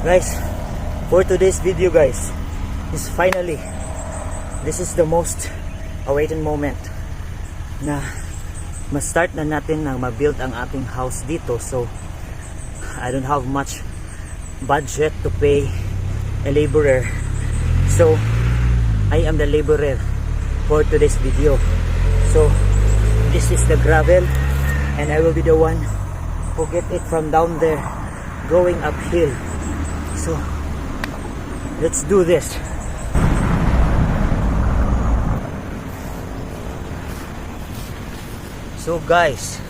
Guys, for today's video guys, is finally, this is the most awaited moment na ma-start na natin na ma-build ang ating house dito. So I don't have much budget to pay a laborer, so I am the laborer for today's video. So this is the gravel and I will be the one who get it from down there going uphill. So let's do this. So guys,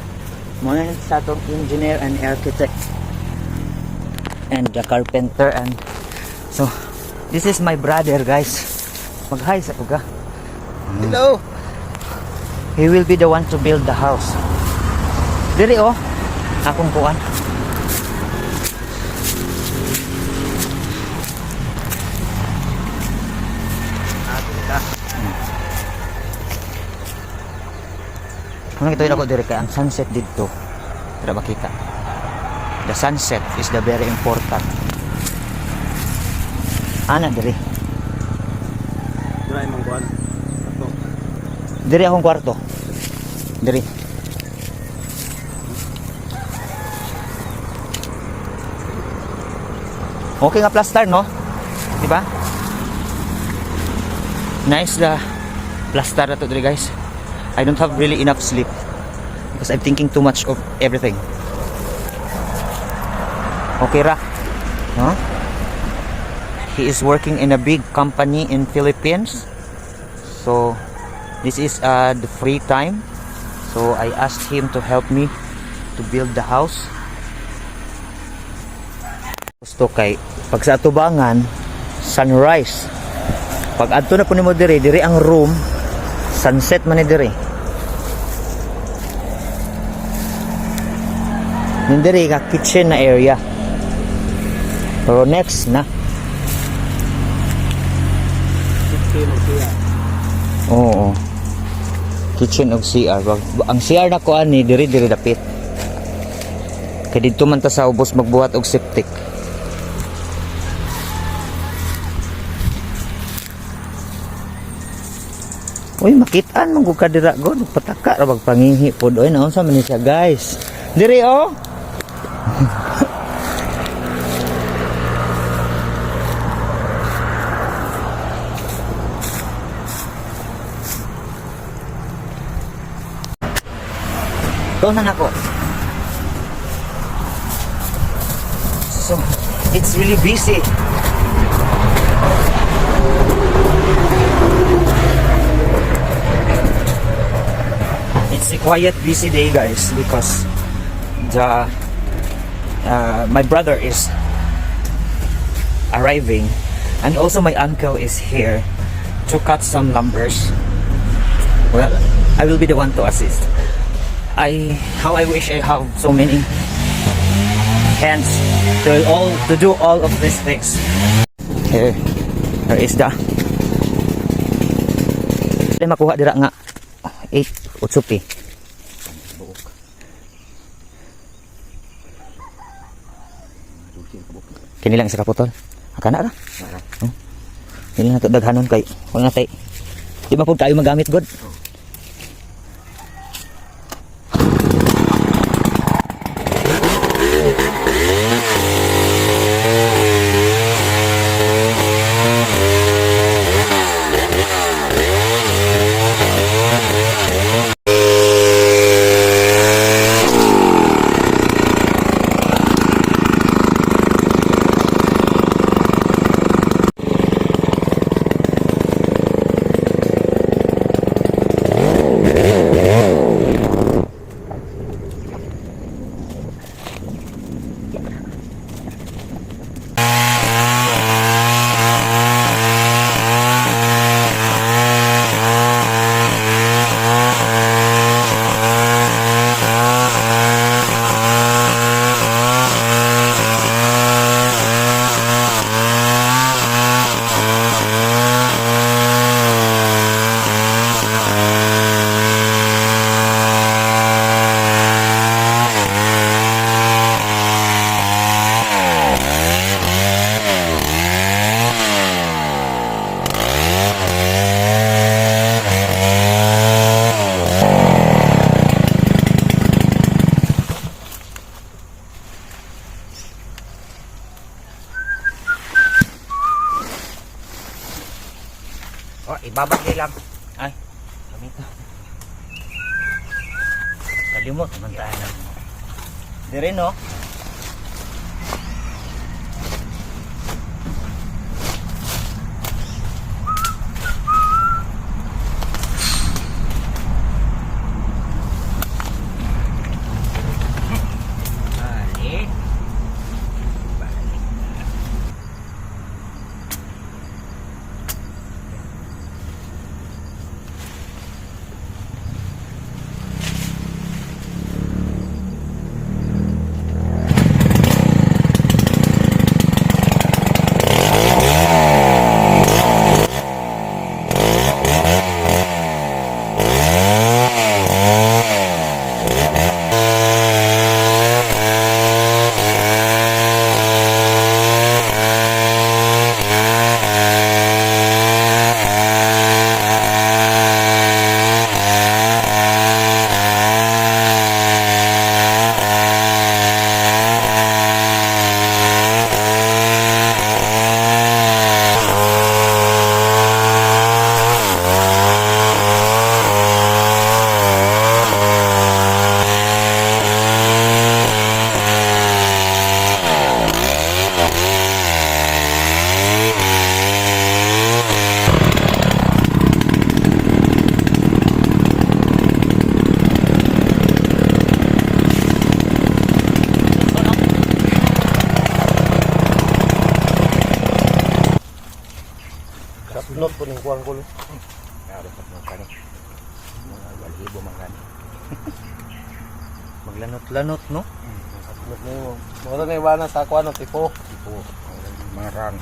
muna sa atong engineer and architect and the carpenter, and so this is my brother guys. Mag-hi sa kuga. Hello. He will be the one to build the house. Dili oh, akong kuan. Kung ito ako dire kay ang sunset dito, para makita. The sunset is the very important. Ana dire. Dira imong kuan. Dire akong kwarto. Dire. Okay nga plaster no? Di ba? Nice the plaster na to dire guys. I don't have really enough sleep because I'm thinking too much of everything. Okay ra? Huh? He is working in a big company in Philippines. So this is the free time. So I asked him to help me to build the house. Gusto kay pag sa atubangan sunrise. Pag adto na po nimo dire ang room, sunset man ni dire. Nindiri ka kitchen na area. Pero next na. Oo. Kitchen og CR. Ang CR na ko ani diri dapit. Kay dito man ta sa ubos magbuhat og septic. Uy, makitaan man gud ka dira god, pataka ra bag panginhi pod. Oy, naon sa man ni siya guys. Diri oh. Doon na ako. So, it's really busy. It's a quiet, busy day, guys, because my brother is arriving, and also my uncle is here to cut some lumbers. Well, I will be the one to assist. How I wish I have so many hands to do all of these things. Here is the makuha dira nga 8 utsupi. Kini lang isa kaputol. Akana ra. Kini na to daghanon kay wala na tay. Di ba pud tayo magamit god? lang. Ay, kami to. Kalimot, mantaan lang. Dire no? Balik. Balik. Sapnot po ng kuwang kulo. Grabe sa mga kani. Mga balibo mga kani. Maglanot-lanot, no? Sapnot na yun. Mga na iwana sa kuwan ng tipo. Tipo, mga rang.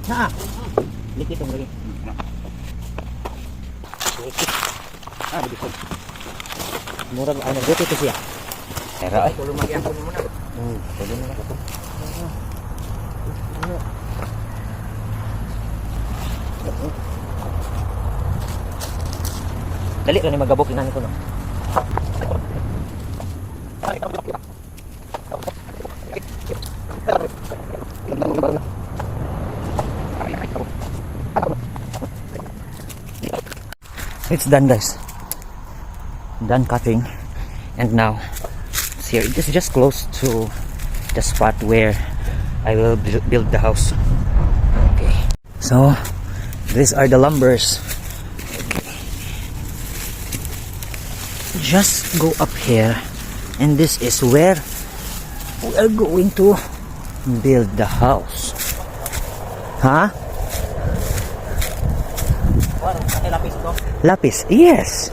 Na. Likit ang lagi. Ah, dito. Murag ano dito to siya. Era ay. Tulong magyang ko muna. Tulong na ako. Dali ka ni magabok inani ko no. It's done, guys. Done cutting, and now it's here. It is just close to the spot where I will build the house. Okay, so these are the lumbers. Just go up here, and this is where we are going to build the house. Huh? Lapis, yes.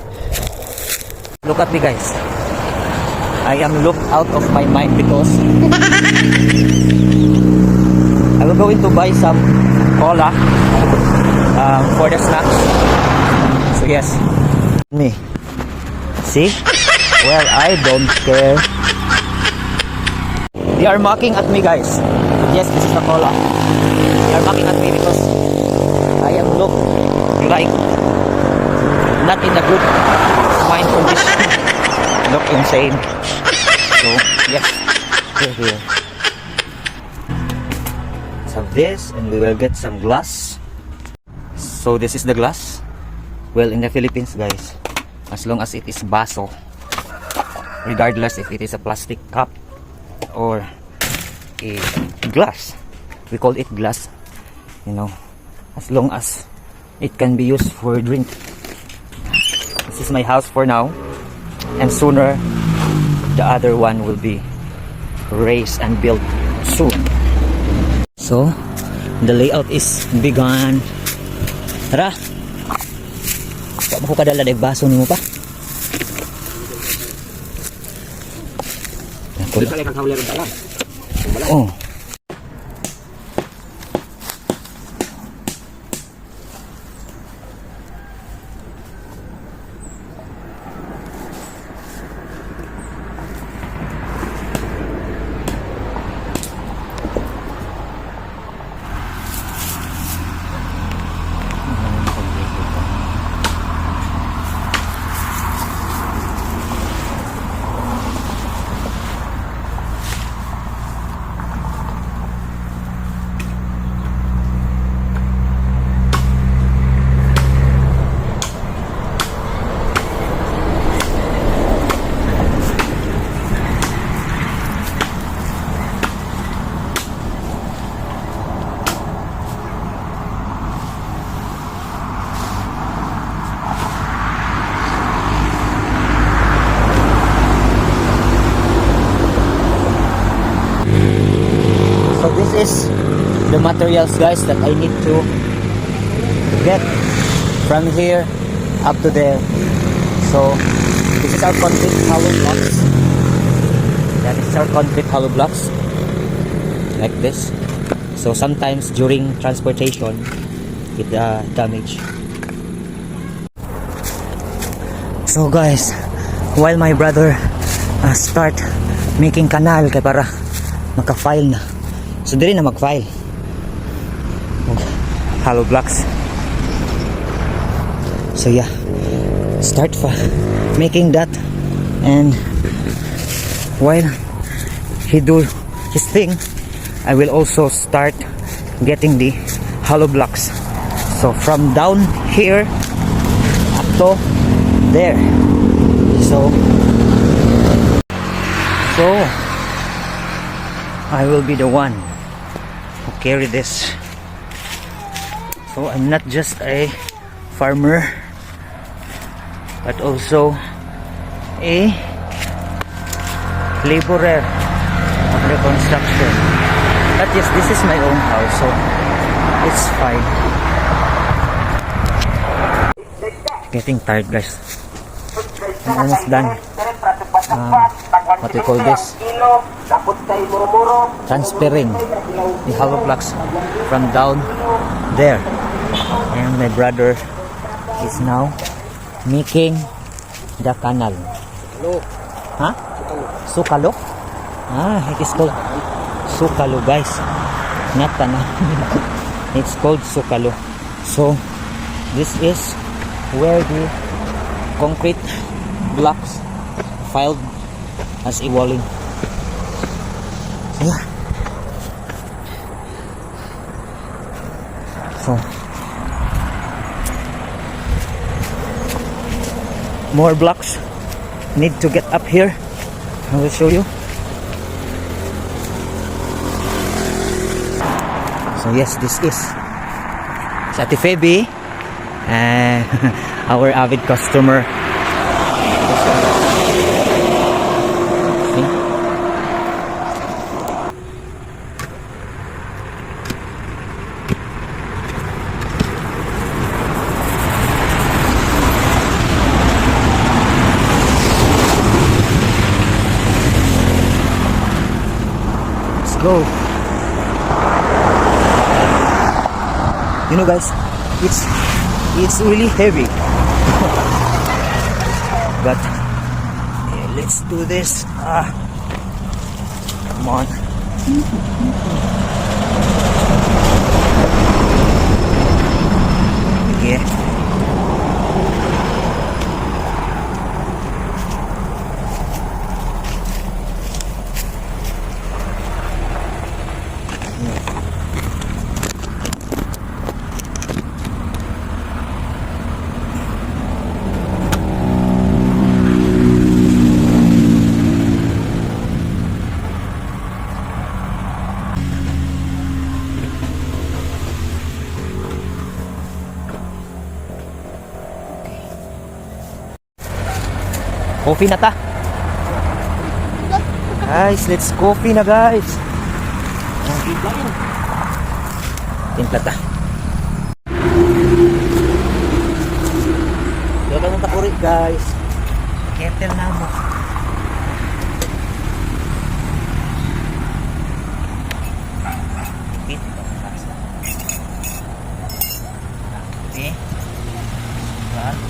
Look at me, guys. I am looked out of my mind because I will going to buy some cola for the snacks. So yes, me. See? Well, I don't care. They are mocking at me, guys. Yes, this is the cola. They are mocking at me because I am look like not in a good mind condition. Look insane. So yes, here. Let's have this, and we will get some glass. So this is the glass. Well, in the Philippines, guys, as long as it is baso, regardless if it is a plastic cup or a glass, we call it glass, you know, as long as it can be used for drink. This is my house for now, and sooner the other one will be raised and built soon. So the layout is begun. Tara, wala mo ko kadala dahil baso ni mo pa. Oh. So this is the materials, guys, that I need to get from here up to there. So this is our concrete hollow blocks. That is our concrete hollow blocks, like this. So sometimes during transportation, it damage. So guys, while my brother start making canal kay para maka-file na. So dili na mag-file. Hollow blocks. So yeah, start making that, and while he do his thing, I will also start getting the hollow blocks. So from down here up to there. So I will be the one who carry this. So I'm not just a farmer, but also a laborer of the construction. But yes, this is my own house, so it's fine. Getting tired, guys. I'm almost done. What we call this, transferring the hollow blocks from down there, and my brother is now making the canal. Huh? Sukalo? It is called Sukalo, guys, not canal. It's called Sukalo. So this is where the concrete blocks filed as a walling. So yeah. So more blocks need to get up here. I will show you. So yes, this is Ate Feby, our avid customer. nyo guys, it's really heavy. But okay, let's do this. Come on. Okay. Coffee na ta. Guys, let's coffee na guys. Timpla ta. Dito na tapuri guys. Kettle na mo. Okay. Right.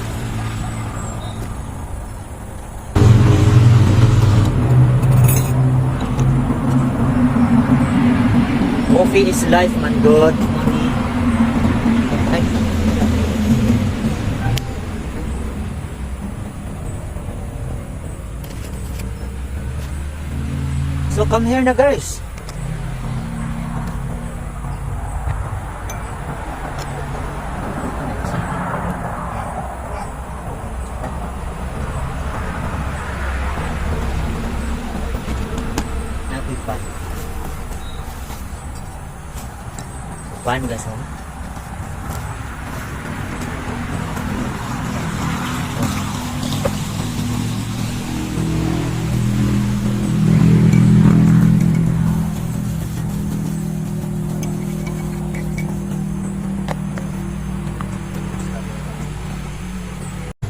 Coffee is life, man. Good. Ay. So come here na guys. Napi pa. Paano guys?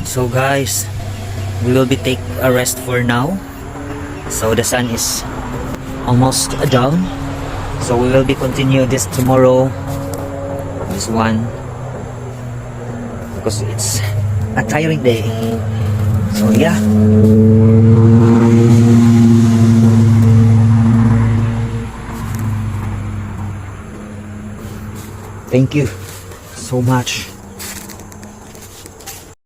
So guys, we will be take a rest for now. So the sun is almost down. So we will be continue this tomorrow. This one because it's a tiring day. So yeah. Thank you so much.